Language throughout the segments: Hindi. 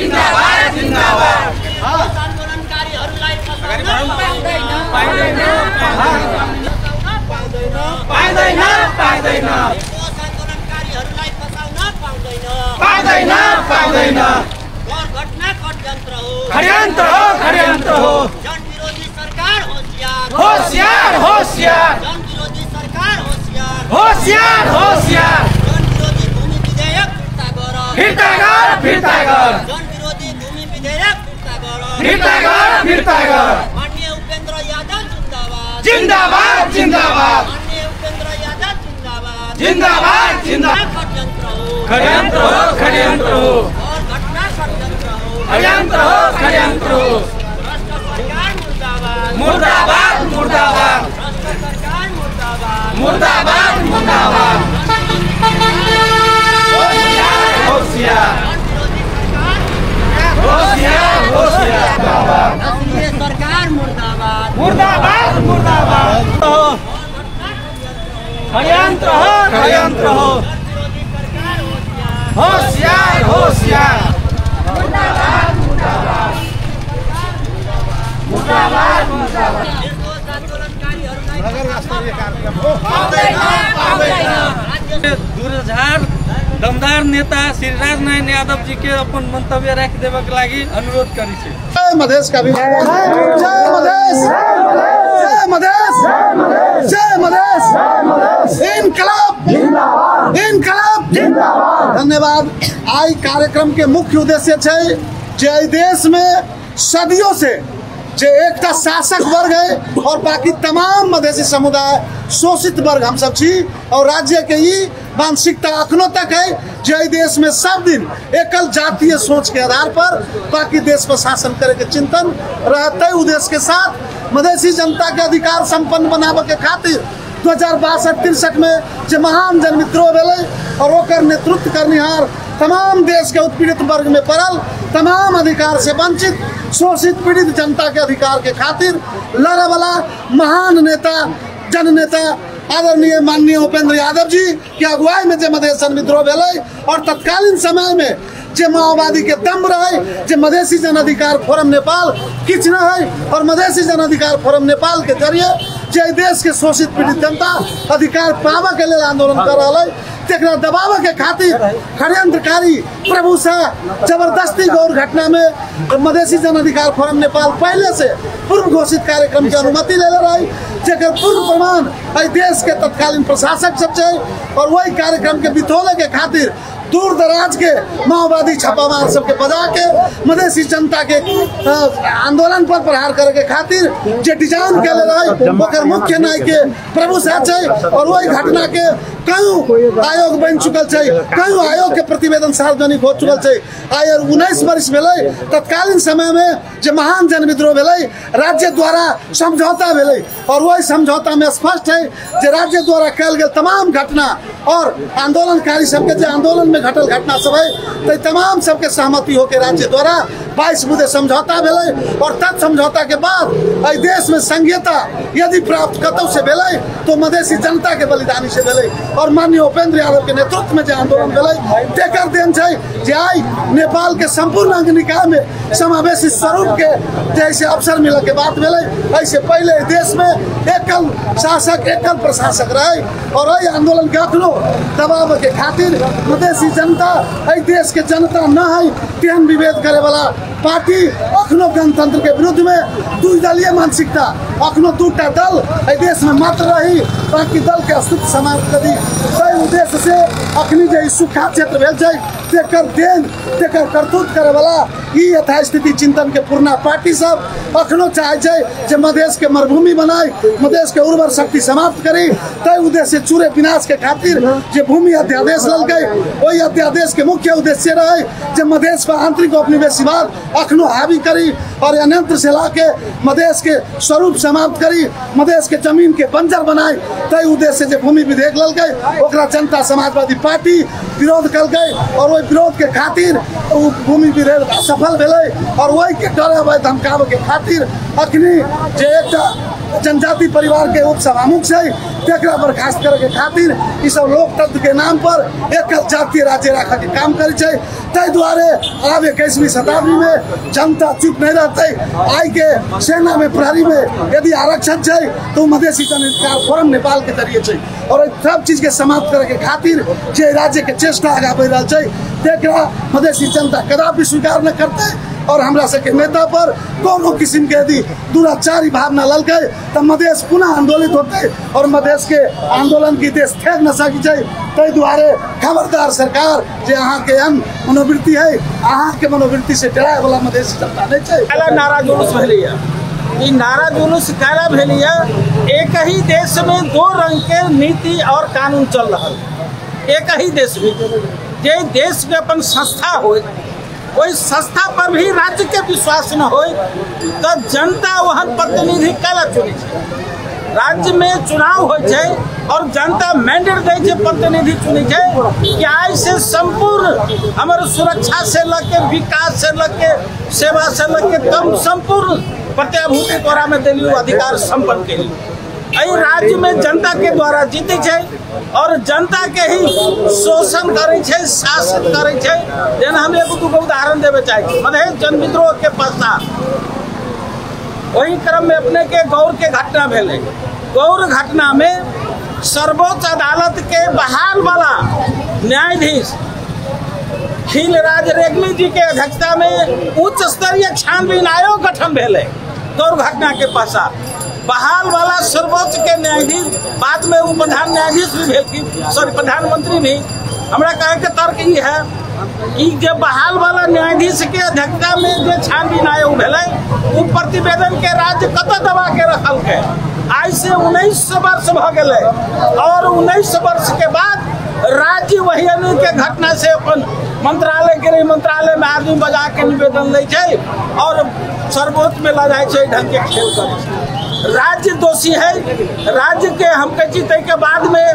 जिंदाबाद जिंदाबाद आन्दोलनकारीहरूलाई पाइदैन पाइदैन आन्दोलनकारीहरूलाई फसाउन पाउँदैन पाइदैन घटना षड्यन्त्र हो षड्यन्त्र हो जन विरोधी सरकार होशियार होशियार जन विरोधी सरकार होशियार जन विरोधी भूमि विधेयक फिर्ता गर जन विरोधी भूमि विधेयक फिर्ता गर माननीय उपेन्द्र यादव जिंदाबाद माननीय उपेन्द्र यादव जिंदाबाद षड्यन्त्र हो और घटना षड्यन्त्र हो भ्रष्ट सरकार मुर्दाबाद भ्रष्ट सरकार मुर्दाबाद होशियार नस्लीय सरकार मुर्दाबाद षड्यन्त्र हो विरोधी सरकार होशियार दूरझार दमदार नेता श्री राजनारायण यादव जी के अपन मंतव्य रख देवे के लागि अनुरोध करी छे। जय मधेश का भी जय मधेश इनकलाब धन्यवाद। आई कार्यक्रम के मुख्य उद्देश्य है जे देश में सदियों से जे एकटा शासक वर्ग है और बाकी तमाम मधेसी समुदाय शोषित वर्ग हम सब छी और राज्य के ई मानसिकता अखनो तक है जे देश में सब दिन एकल जातीय सोच के आधार पर बाकी देश पर शासन करे के चिंतन रहते उद्देश्य के साथ मधेसी जनता के अधिकार संपन्न बनावे के खातिर 2062-63 में जे महान जन विद्रोह भेलै और ओकर नेतृत्व करनिहार तमाम देश के उत्पीड़ित वर्ग में पड़ल तमाम अधिकार से वंचित शोषित पीड़ित जनता के अधिकार के खातिर लड़े वाला महान नेता जननेता आदरणीय माननीय उपेन्द्र यादव जी के अगुवाई में जे मधेश जन विद्रोह भेलै और तत्कालीन समय में जे माओवादी के दम रहे जे मधेसी जन अधिकार फोरम नेपाल किछ न है और मधेसी जन अधिकार फोरम नेपाल के जरिए जे देश के शोषित पीड़ित जनता अधिकार पावे के लिए आंदोलन कर रहा है तेकरा दबावे के खातिर षड्यंत्रकारी प्रभु शाह जबरदस्ती गौर घटना में मधेसी जन अधिकार फोरम नेपाल पहले से पूर्व घोषित कार्यक्रम की अनुमति ले रही जेकर पूर्व प्रमाण देश के तत्कालीन प्रशासक सब है और वही कार्यक्रम के बिथोले के खातिर दूर दराज के माओवादी छापामार सबके बजा के मधेसी जनता के आंदोलन पर प्रहार करे के खातिर जे डिजाइन के रहे ओकर मुख्य नायक के प्रभु शाह है और वही घटना के कई आयोग बन चुकल है कई आयोग के प्रतिवेदन सार्वजनिक हो चुकल है आयर 19 वर्ष भेलै तत्कालीन समय में जे महान जन विद्रोह भेलै राज्य द्वारा समझौता भेलै और वही समझौता में स्पष्ट है जे राज्य द्वारा कल गेल तमाम घटना और आंदोलनकारी सबके जे आंदोलन में घटल घटना सब है तो तमाम सबके सहमति होकर राज्य द्वारा 22 मुद्दे समझौता भेलै और तत् समझौता के बाद देश में संघीयता यदि प्राप्त कतौ से भेलै तो मधेसी जनता के बलिदानी से भेलै और माननीय उपेन्द्र यादव के नेतृत्व में जो आंदोलन भेलै तेकर देन छै जे आई नेपाल के संपूर्ण अंग निकाय में समावेशी स्वरूप के जैसे अवसर मिले के बात भेलै ऐसे पहले देश में एकल शासक एकल प्रशासक रहे और वही आंदोलन के अखनो दबाव के खातिर मधेसी जनता देश के जनता न है तेहन विभेद करे वाला पार्टी अखनो गणतंत्र के विरुद्ध में द्विदलीय मानसिकता अखनो दूटा दल देश में मात्र रही बाकी दल के अस्तित्व समाप्त करी तय उद्देश्य से अखनी जे सुखा क्षेत्र भेल छै तेकर देन तेकर करतूत करे वाला ई यथास्थिति चिंतन के पूर्णा पार्टी सब अखनो चाहे छै जे मधेश के मरुभूमि बनाए मधेश के उर्वर शक्ति समाप्त करी तय उद्देश्य चूरे विनाश के खातिर जे भूमि अध्यादेश ललकै वही अध्यादेश के मुख्य उद्देश्य रहे जे मधेश पर आंतरिक औपनिवेशवाद अखनो हावी करी और यंत्र से लाके मधेश के स्वरूप समाप्त करी मधेश के जमीन के बंजर बनाए तय उद्देश्य जे भूमि विधेयक ललकै ओकरा जनता समाजवादी पार्टी विरोध कलकै और वही विरोध के खातिर भूमि विधेयक सफल भेलै और वही के डरावे धमकावे के खातिर अखनी जे एकटा जनजाति परिवार के उप सभामुख से तेकरा बर्खास्त करे के खातिर ई सब लोकतंत्र के नाम पर एक जातीय राज्य रखा के काम करे छै। तै द्वारे अब 21वीं शताब्दी में जनता चुप नहीं रहते। आई के सेना में प्रहरी में यदि आरक्षण छै तो मधेसी जनाधिकार फोरम नेपाल के जरिए छै और सब चीज के समाप्त करे के खातिर जे राज्य के चेष्टा आगा बढ़ रहा छै तेकरा मधेसी जनता कदापि स्वीकार न करते और हमरा सबके नेता पर कोनो किस्म के यदि दुराचारी भावना ललकै तो मधेश पुनः आंदोलित होते और मधेश के आंदोलन की देश फेंक न सकी छै। तै द्वारे खबरदार सरकार जे अहाँ के मनोवृत्ति है अहाँ के मनोवृत्ति से डराए वाला मधेसी जनता नहीं छै। काला नारा जुलूस भेलैया ई नारा जुलूस काला भेलैया। एक ही देश में दो रंग के नीति और कानून चल रहा एक ही देश में जे देश के अपन संस्था हो वही संस्था पर भी राज्य के विश्वास न हो तो जनता वहाँ प्रतिनिधि काला चुने राज्य में चुनाव हो और जनता मैंडेट दे प्रतिनिधि चुने कि आई से संपूर्ण हमारे सुरक्षा से लगे विकास से लगे सेवा से लगे तम संपूर्ण प्रत्याभूति तोरा में दिल्ली अधिकार संपन्न के लिए राज्य में जनता के द्वारा जीते और जनता के ही शोषण करे शासन करे जेना हम एगो दूगो उदाहरण देवे चाहिए। मधेश जन विद्रोह के पश्चात वही क्रम में अपने के गौर के घटना भेले। गौर घटना में सर्वोच्च अदालत के बहाल वाला न्यायाधीश खीलराज रेग्मी जी के अध्यक्षता में उच्च स्तरीय छानबीन आयोग गठन भेले। गौर घटना के पश्चात बहाल वाला सर्वोच्च के न्यायाधीश बाद में वो प्रधान न्यायाधीश भी भेल सॉरी प्रधानमंत्री भी हमरा कहे के तर्क ये है कि जब बहाल वाला न्यायाधीश के अध्यक्षता में जो छानबीन आयोग भेले वो प्रतिवेदन के राज्य कत दबा के रखल के आज से 19 वर्ष भ गए और 19 वर्ष के बाद राज्य वही के घटना से अपन मंत्रालय गृह मंत्रालय में आदमी बजा के निवेदन ले और सर्वोच्च में ला जाए ढंग के खेल करे। राज्य दोषी है। राज्य के हम जीते के बाद में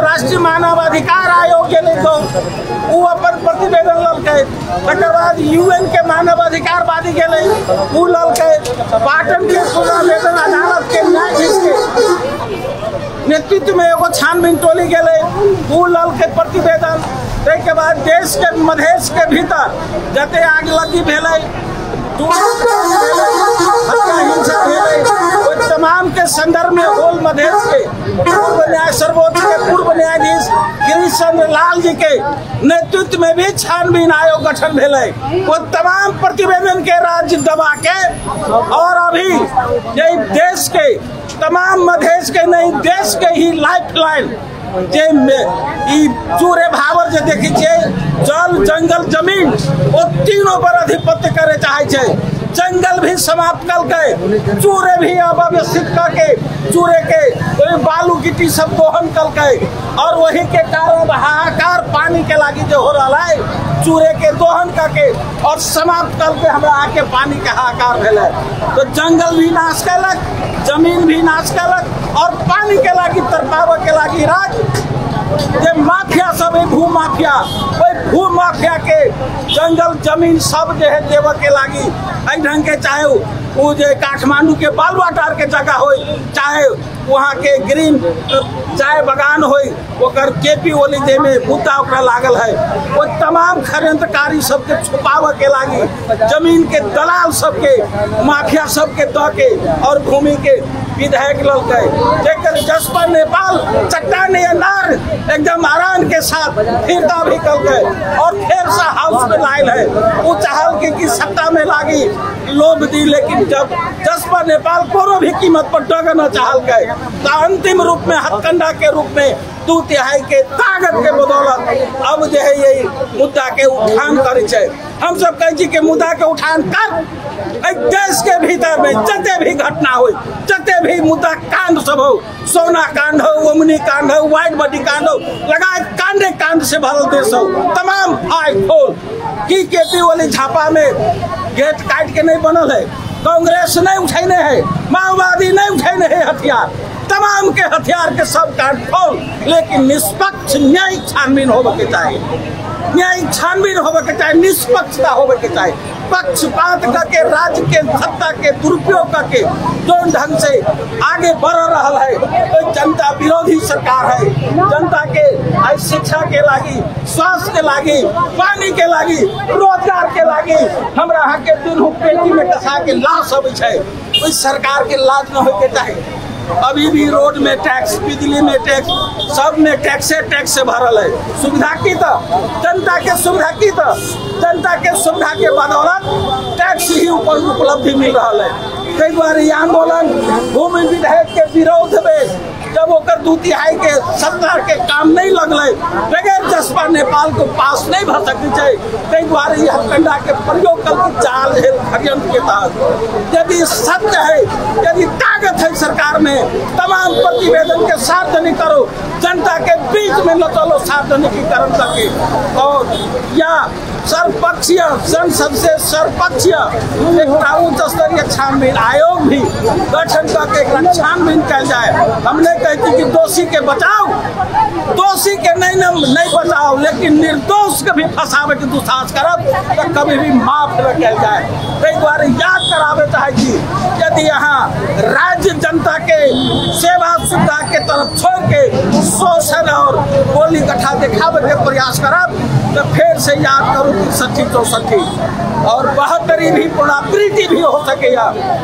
राष्ट्रीय मानव अधिकार आयोग के नहीं तो वो अपन प्रतिवेदन ललके तकर बाद UN के मानव अधिकार वादी के वो ललके पाटन के पुनर्वेतन अदालत के न्यायाधीश के नेतृत्व में एगो छानबीन टोली गए वो ललके प्रतिवेदन। के बाद देश के मधेश के भीतर जते आग लगी भेले हिंसा भेले तमाम के संदर्भ में होल मधेश के पूर्व न्याय सर्वोच्च के पूर्व न्यायाधीश गिरीश चंद्र लाल जी के नेतृत्व में भी छानबीन आयोग गठन भेले। वो तमाम प्रतिवेदन के राज्य दबा के और अभी यही देश के तमाम मधेश के नहीं देश के ही लाइफलाइन चूरे भावर जे देखी जल जंगल जमीन वो तीनों पर अधिपत्य करे चाहे जंगल भी समाप्त कर के चूरे भी अव्यवस्थित करके चूरे के बालू गिट्टी सब दोहन कर के और वही के कारण हाहाकार पानी के लागी जो हो रहा है चूरे के दोहन करके और समाप्त करके हमरा आके पानी के हाहाकार भेले। तो जंगल भी नाश कलक जमीन भी नाश कलक और पानी के लागी तरपाव के लागी राज जे माफिया सब है भू माफिया वही भू माफिया के जंगल जमीन सब जो है देव के लागी ढंग के चाहे वो जो काठमांडू के बालवाटार के जगह हो चाहे वहाँ के ग्रीन चाय बगान हो केपी ओली दे में मुद्दा ओकरा लागल है वो तमाम षड्यंत्रकारी सबके छुपाव के लागी जमीन के दलाल सबके माफिया सबके दह के और भूमि के विधायक ललके जसपा नेपाल चट्टान अनार एकदम आराम के साथ फिरता भी कल और फिर से हाउस में लायल है वो चाहल की सत्ता में लागी लोभ दी लेकिन जब जसपा नेपाल कोनो भी कीमत पर डग न चाहल गए तो अंतिम रूप में हथकंडा के रूप में 2/3 के ताकत के बदौलत अब जो है यही मुद्दा के उठान करे हम सब कहे के मुद्दा के उठान कर देश के भीतर में जते भी घटना हो जते भी मुद्दा कांड सब हो सोना कांड हो ओमनी कांड हो व्हाइट बॉडी कांड हो लगा कांडे कांड से भरल देश हो तमाम फाइल खोल की केपी वाली झापा में गेट काट के नहीं बनल है कांग्रेस नहीं उठैने है माओवादी नहीं उठैने है हथियार तमाम के हथियार के सब कांड खोल लेकिन निष्पक्ष न्यायिक छानबीन होवे के चाहिए न्यायिक छानबीन होवे के चाहिए निष्पक्षता होवे के चाहिए पक्षपात करके राज्य के सत्ता के दुरुपयोग करके जो ढंग से आगे बढ़ रहा है तो जनता विरोधी सरकार है। जनता के शिक्षा के लागी, स्वास्थ्य के लागी, पानी के लागी, रोजगार के लागी हमरा यहाँ के दुनू पेटी में कसा के लाश अब उस सरकार के लाज न हो के चाहिए। अभी भी रोड में टैक्स, बिजली में टैक्स, सब में टैक्स भरल है। सुविधा की तो जनता के सुविधा की तो जनता के सुविधा के बदौलत टैक्स ही ऊपर उपलब्धि मिल रहा है। कई बार ये आंदोलन भूमि विधेयक के विरोध में जब ओकर 2/3 के सरकार के काम नहीं लगल बगैर जसपा नेपाल को पास नहीं भर सकती चाहिए। कई बार यह हथकंडा के प्रयोग कर चाल है षड्यंत्र के तहत। यदि सत्य है, यदि ताकत है सरकार में, तमाम प्रतिवेदन के सार्वजनिक करो, जनता के बीच में न चलो सार्वजनिकीकरण करके, और या सर्वपक्षीय संसद से सर्वपक्षीय एक उच्च स्तरीय छानबीन आयोग भी गठन करके छानबीन कल जाए। हमने कहती कि दोषी के बचाओ, दोषी के नहीं बचाओ, लेकिन निर्दोष के भी फंसावे के दुसाहस करब तो कभी भी माफ न कल जाए। कई बार याद करावे चाहे कि यदि यहाँ राज्य जनता के सेवा सुविधा के तरफ छोड़ के शोषण और गोली गठा दिखावे के प्रयास करब तो फिर से याद करो कि 60-64 और 72 भी पुनरावृत्ति भी हो सके।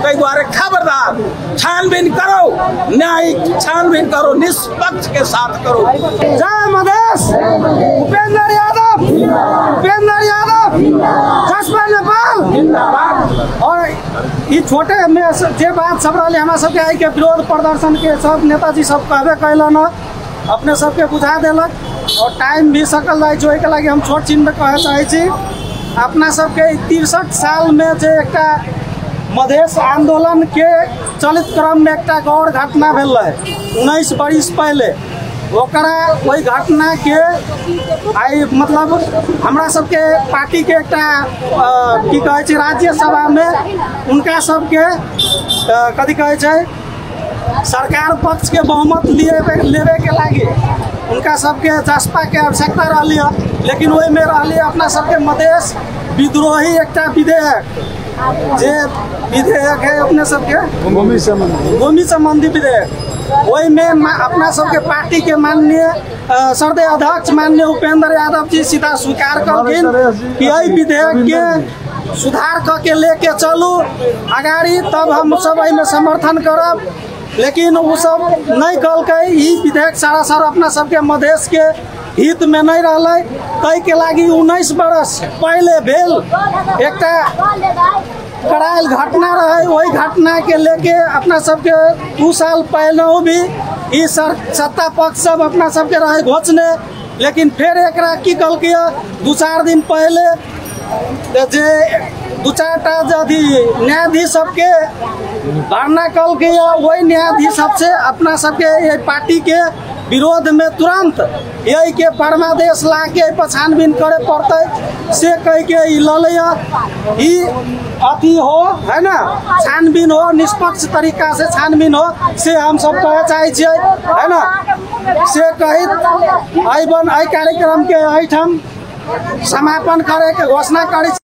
कई बार खबरदार छानबीन करो, न्यायिक छानबीन करो, निष्पक्ष के साथ करो। जय मधेश, उपेंद्र यादव, उपेंद्र यादव, जसपा नेपाल। और ये छोटे में जे बात सब रही हमारा सबके आई के विरोध प्रदर्शन के सब नेताजी सब कहबे कैलन, अपने सबके बुझा दिलक और टाइम भी सकल रही जो के लगे हम छोट चीज में कहे चाहे अपना सबके 63 साल में जे एक मधेश आंदोलन के चलित क्रम में एक गौर घटना भेल है 19 बरिस पहले। ओकरा वही घटना के आई मतलब हमरा सबके पार्टी के एक की कहे राज्यसभा में उनका सबके कथी कहे सरकार पक्ष के बहुमत लेवे के लागी उनका सबके जसपा के आवश्यकता रही है। लेकिन वही में रही अपना सबके मधेश विद्रोही एक विधेयक जे विधेयक है अपने सबके भूमि संबंधी विधेयक, वही में अपना सबके पार्टी के माननीय सर्दे अध्यक्ष माननीय उपेंद्र यादव जी सीधा स्वीकार करथिन कि यही विधेयक के सुधार करके लेके चलू आगाड़ी, तब हम सब में समर्थन करब। लेकिन वो सब नहीं कल विधेयक सरासर अपना सबके मधेश के हित में नहीं रहा। तय के लागी 19 बरस पहले भेल एक करायल घटना रहे, वही घटना के लेके अपना सबके 2 साल पहले भी इस सत्ता पक्ष सब अपना सबके रहे घोषणे। लेकिन फिर एक की कल किया 2-4 दिन पहले जे 2-4टा यदि न्यायाधीश सबके धरना कल किया, वही न्यायाधीश सबसे अपना सबके ये पार्टी के विरोध में तुरंत यही के परमादेश ला के छानबीन करे पड़ते से कह के अति हो है ना, छानबीन हो, निष्पक्ष तरीका से छानबीन हो से हम सब कहे चाहे है ना। से कहित कार्यक्रम के समापन करे के घोषणा करी।